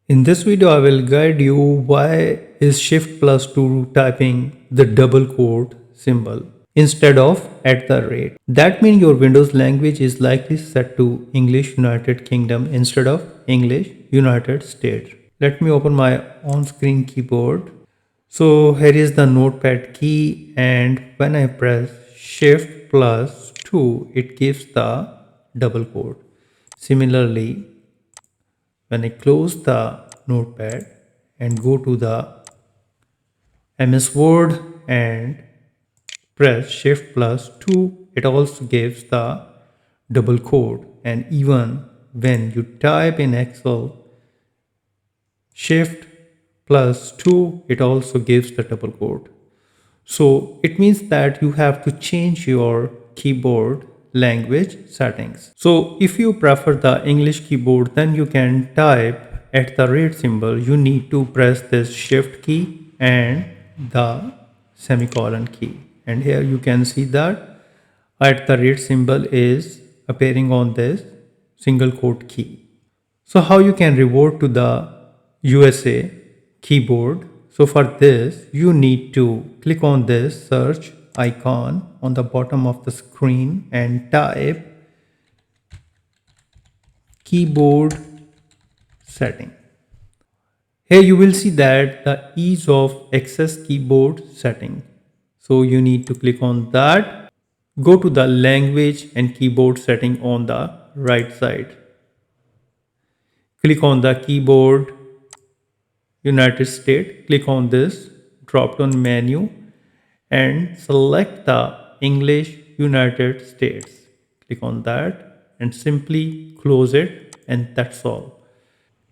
In this video, I will guide you why is Shift plus 2 typing the double quote symbol instead of at the rate. That means your Windows language is likely set to English United Kingdom instead of English United States. Let me open my on-screen keyboard. So here is the notepad key, and when I press Shift plus 2, it gives the double quote. Similarly, when I close the notepad and go to the MS Word and press Shift plus 2, it also gives the double quote. And even when you type in Excel Shift plus 2, it also gives the double quote. So it means that you have to change your keyboard language settings. So if you prefer the English keyboard, then you can type at the rate symbol. You need to press this shift key and the semicolon key. And here you can see that at the rate symbol is appearing on this single quote key. So how you can revert to the USA keyboard? So for this, you need to click on this search icon on the bottom of the screen and type keyboard setting. Here you will see that the ease of access keyboard setting. So you need to click on that. Go to the language and keyboard setting on the right side. Click on the keyboard United States, click on this drop down menu and select the English United States. Click on that and simply close it, and that's all.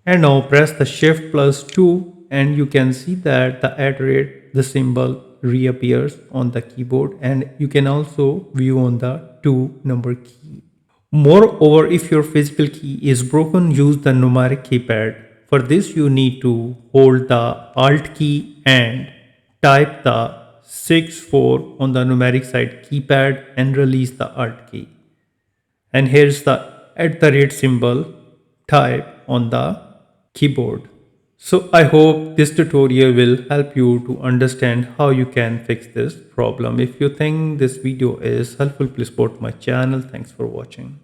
And now press the Shift plus 2 and you can see that the add rate, the symbol reappears on the keyboard, and you can also view on the 2 number key. Moreover, if your physical key is broken, use the numeric keypad. For this, you need to hold the Alt key and type the 6-4 on the numeric side keypad and release the Alt key. And here's the at the rate symbol type on the keyboard. So I hope this tutorial will help you to understand how you can fix this problem. If you think this video is helpful, please support my channel. Thanks for watching.